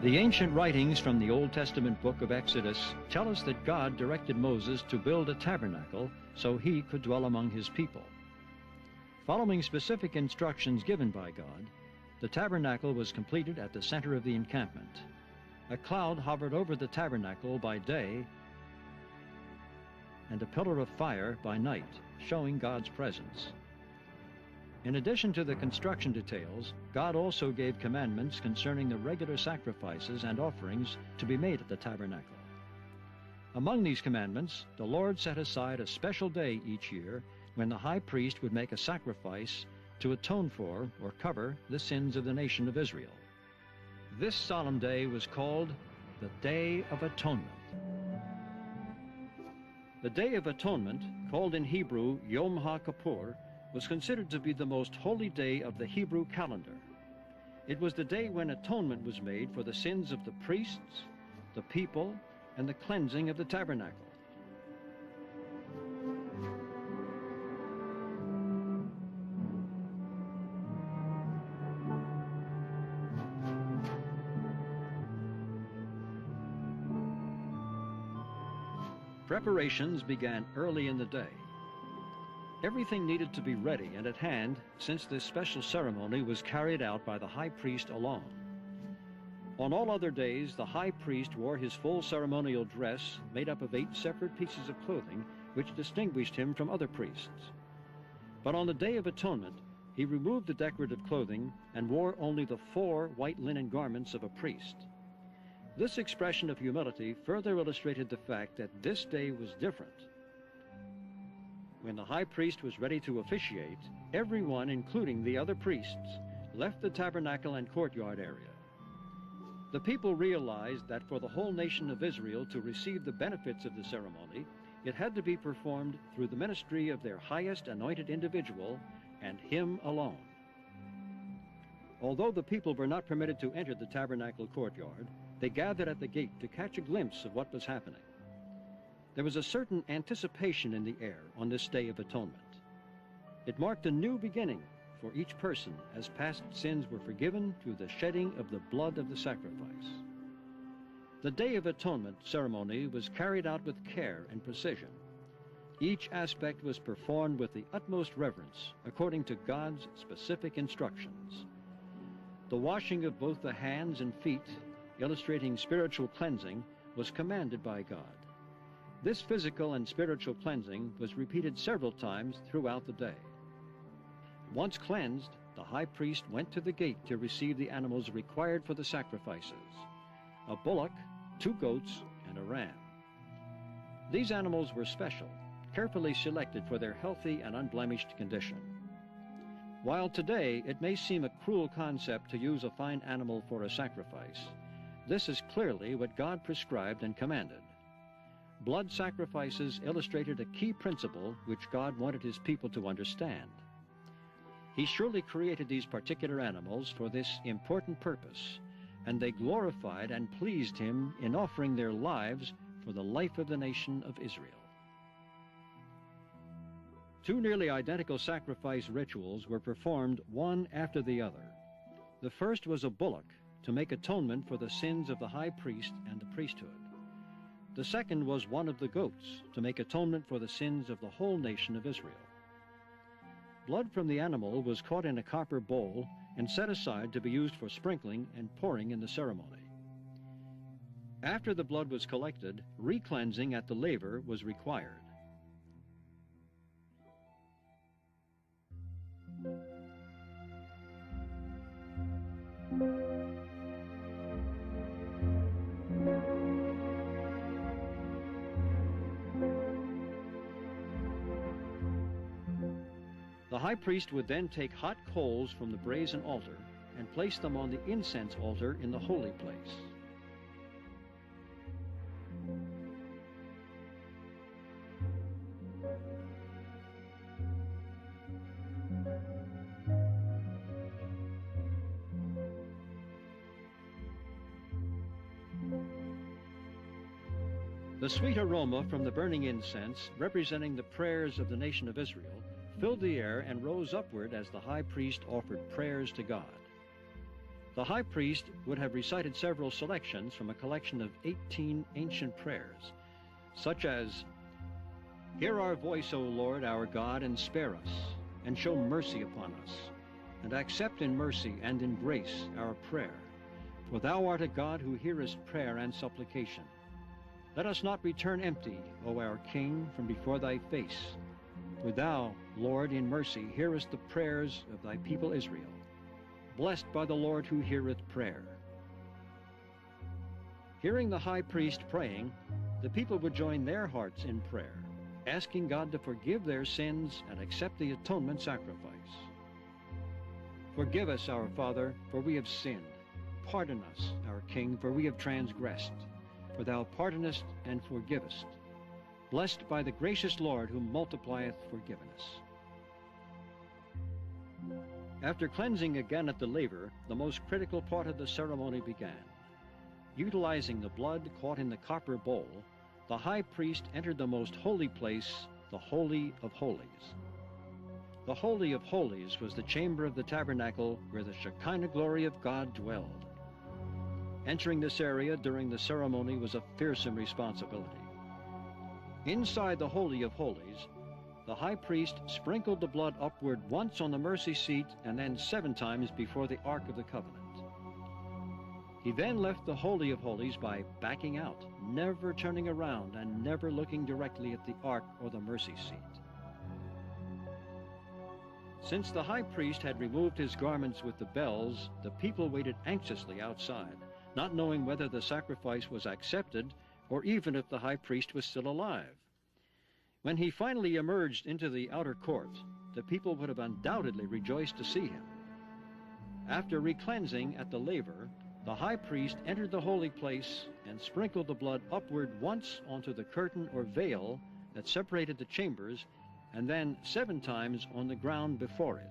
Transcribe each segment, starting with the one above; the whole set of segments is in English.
The ancient writings from the Old Testament book of Exodus tell us that God directed Moses to build a tabernacle so he could dwell among his people. Following specific instructions given by God, the tabernacle was completed at the center of the encampment. A cloud hovered over the tabernacle by day and a pillar of fire by night, showing God's presence. In addition to the construction details, God also gave commandments concerning the regular sacrifices and offerings to be made at the tabernacle. Among these commandments, the Lord set aside a special day each year when the high priest would make a sacrifice to atone for or cover the sins of the nation of Israel. This solemn day was called the Day of Atonement. The Day of Atonement, called in Hebrew Yom HaKippur, was considered to be the most holy day of the Hebrew calendar. It was the day when atonement was made for the sins of the priests, the people, and the cleansing of the tabernacle. Preparations began early in the day. Everything needed to be ready and at hand, since this special ceremony was carried out by the high priest alone. On all other days, the high priest wore his full ceremonial dress made up of 8 separate pieces of clothing, which distinguished him from other priests. But on the Day of Atonement, he removed the decorative clothing and wore only the 4 white linen garments of a priest. This expression of humility further illustrated the fact that this day was different. When the high priest was ready to officiate, everyone, including the other priests, left the tabernacle and courtyard area. The people realized that for the whole nation of Israel to receive the benefits of the ceremony, it had to be performed through the ministry of their highest anointed individual, and him alone. Although the people were not permitted to enter the tabernacle courtyard, they gathered at the gate to catch a glimpse of what was happening. There was a certain anticipation in the air on this Day of Atonement. It marked a new beginning for each person, as past sins were forgiven through the shedding of the blood of the sacrifice. The Day of Atonement ceremony was carried out with care and precision. Each aspect was performed with the utmost reverence, according to God's specific instructions. The washing of both the hands and feet, illustrating spiritual cleansing, was commanded by God. This physical and spiritual cleansing was repeated several times throughout the day. Once cleansed, the high priest went to the gate to receive the animals required for the sacrifices: a bullock, 2 goats, and a ram. These animals were special, carefully selected for their healthy and unblemished condition. While today it may seem a cruel concept to use a fine animal for a sacrifice, this is clearly what God prescribed and commanded. Blood sacrifices illustrated a key principle which God wanted his people to understand. He surely created these particular animals for this important purpose, and they glorified and pleased him in offering their lives for the life of the nation of Israel. 2 nearly identical sacrifice rituals were performed one after the other. The first was a bullock to make atonement for the sins of the high priest and the priesthood. The second was one of the goats to make atonement for the sins of the whole nation of Israel. Blood from the animal was caught in a copper bowl and set aside to be used for sprinkling and pouring in the ceremony. After the blood was collected, re-cleansing at the laver was required. The high priest would then take hot coals from the brazen altar and place them on the incense altar in the holy place. The sweet aroma from the burning incense, representing the prayers of the nation of Israel, filled the air and rose upward as the high priest offered prayers to God. The high priest would have recited several selections from a collection of 18 ancient prayers, such as, "Hear our voice, O Lord, our God, and spare us, and show mercy upon us, and accept in mercy and in grace our prayer. For thou art a God who hearest prayer and supplication. Let us not return empty, O our King, from before thy face. For thou, Lord, in mercy, hearest the prayers of thy people Israel. Blessed by the Lord who heareth prayer." Hearing the high priest praying, the people would join their hearts in prayer, asking God to forgive their sins and accept the atonement sacrifice. "Forgive us, our Father, for we have sinned. Pardon us, our King, for we have transgressed. For thou pardonest and forgivest. Blessed by the gracious Lord who multiplieth forgiveness." After cleansing again at the laver, the most critical part of the ceremony began. Utilizing the blood caught in the copper bowl, the high priest entered the most holy place, the Holy of Holies. The Holy of Holies was the chamber of the tabernacle where the Shekinah glory of God dwelled. Entering this area during the ceremony was a fearsome responsibility. Inside the Holy of Holies, the high priest sprinkled the blood upward once on the mercy seat and then 7 times before the Ark of the Covenant. He then left the Holy of Holies by backing out, never turning around and never looking directly at the Ark or the mercy seat. Since the high priest had removed his garments with the bells, the people waited anxiously outside, not knowing whether the sacrifice was accepted or even if the high priest was still alive. When he finally emerged into the outer court, the people would have undoubtedly rejoiced to see him. After recleansing at the laver, the high priest entered the holy place and sprinkled the blood upward once onto the curtain or veil that separated the chambers, and then 7 times on the ground before it.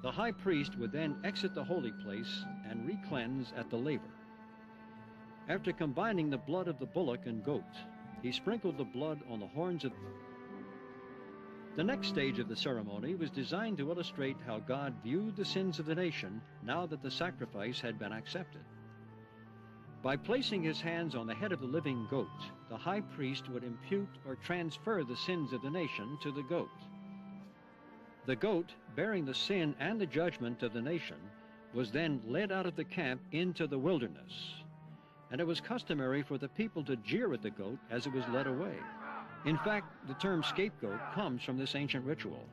The high priest would then exit the holy place and recleanse at the laver. After combining the blood of the bullock and goat, he sprinkled the blood on the horns of... The next stage of the ceremony was designed to illustrate how God viewed the sins of the nation now that the sacrifice had been accepted. By placing his hands on the head of the living goat, the high priest would impute or transfer the sins of the nation to the goat. The goat, bearing the sin and the judgment of the nation, was then led out of the camp into the wilderness, and it was customary for the people to jeer at the goat as it was led away. In fact, the term scapegoat comes from this ancient ritual.